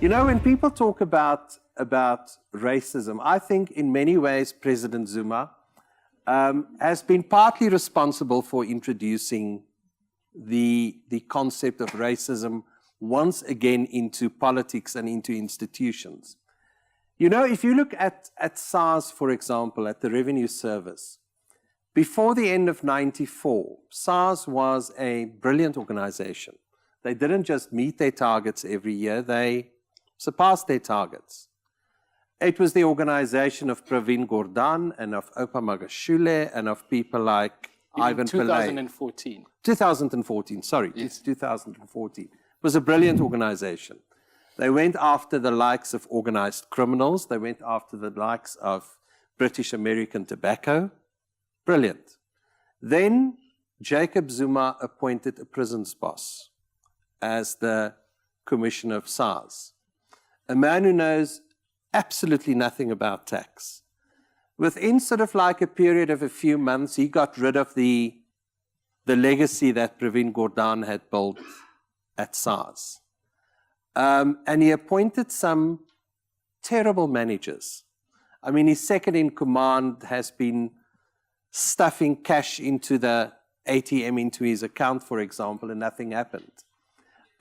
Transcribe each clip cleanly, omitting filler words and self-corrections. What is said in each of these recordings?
You know, when people talk about racism, I think in many ways President Zuma has been partly responsible for introducing the concept of racism once again into politics and into institutions. You know, if you look at SARS, for example, at the Revenue Service, before the end of '94, SARS was a brilliant organization. They didn't just meet their targets every year, they surpassed their targets. It was the organization of Pravin Gordhan and of Oupa Magashule and of people like Ivan Pillay. 2014. 2014, sorry, yes. It's 2014. It was a brilliant organization. They went after the likes of organized criminals. They went after the likes of British American Tobacco. Brilliant. Then Jacob Zuma appointed a prisons boss as the commissioner of SARS, a man who knows absolutely nothing about tax. Within sort of like a period of a few months, he got rid of the legacy that Pravin Gordhan had built at SARS. And he appointed some terrible managers. I mean, his second in command has been stuffing cash into the ATM into his account, for example, and nothing happened.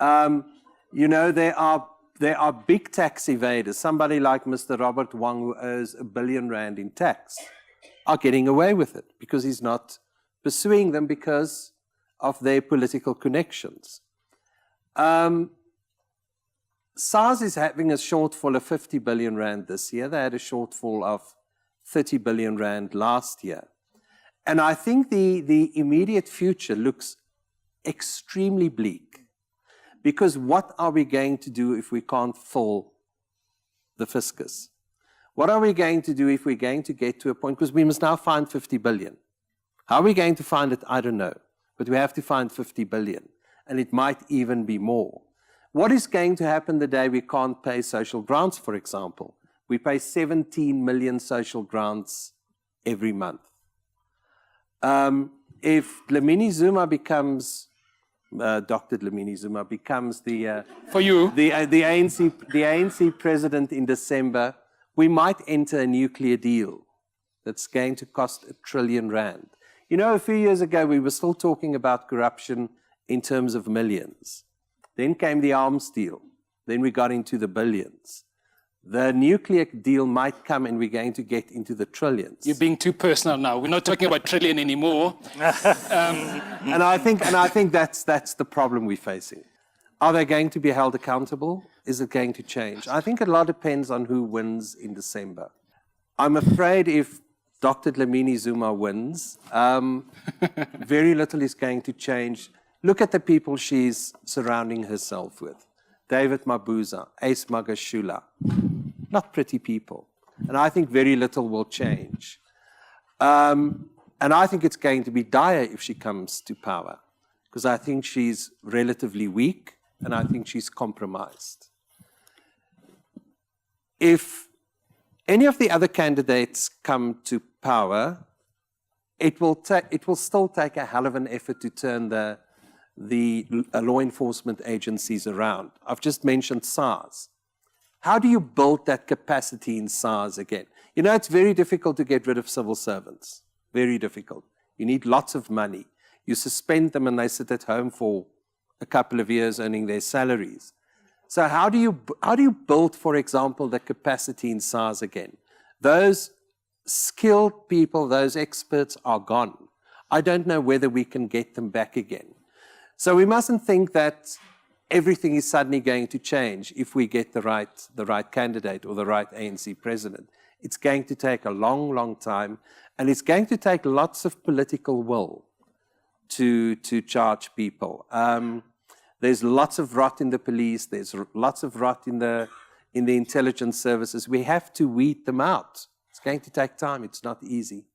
You know, there are big tax evaders. Somebody like Mr. Robert Wang, who owes R1 billion in tax, are getting away with it because he's not pursuing them because of their political connections. SARS is having a shortfall of 50 billion rand this year. They had a shortfall of 30 billion rand last year. And I think the immediate future looks extremely bleak. Because what are we going to do if we can't fill the fiscus? What are we going to do if we're going to get to a point, because we must now find 50 billion. How are we going to find it? I don't know. But we have to find 50 billion. And it might even be more. What is going to happen the day we can't pay social grants, for example? We pay 17 million social grants every month. If Dlamini Zuma becomes Dr. Dlamini Zuma becomes the for you the ANC president in December, we might enter a nuclear deal that's going to cost R1 trillion. You know, a few years ago we were still talking about corruption in terms of millions. Then came the arms deal. Then we got into the billions. The nuclear deal might come and we're going to get into the trillions. You're being too personal now. We're not talking about trillion anymore. And I think that's the problem we're facing. Are they going to be held accountable? Is it going to change? I think a lot depends on who wins in December. I'm afraid if Dr. Dlamini Zuma wins, very little is going to change. Look at the people she's surrounding herself with. David Mabuza, Ace Magashula. Not pretty people. And I think very little will change. And I think it's going to be dire if she comes to power, because I think she's relatively weak and I think she's compromised. If any of the other candidates come to power, it will still take a hell of an effort to turn the law enforcement agencies around. I've just mentioned SARS. How do you build that capacity in SARS again? You know, it's very difficult to get rid of civil servants. Very difficult. You need lots of money. You suspend them and they sit at home for a couple of years earning their salaries. So how do you build, for example, the capacity in SARS again? Those skilled people, those experts are gone. I don't know whether we can get them back again. So we mustn't think that everything is suddenly going to change if we get the right candidate or the right ANC president. It's going to take a long, long time, and it's going to take lots of political will to charge people. There's lots of rot in the police. There's lots of rot in the intelligence services. We have to weed them out. It's going to take time. It's not easy.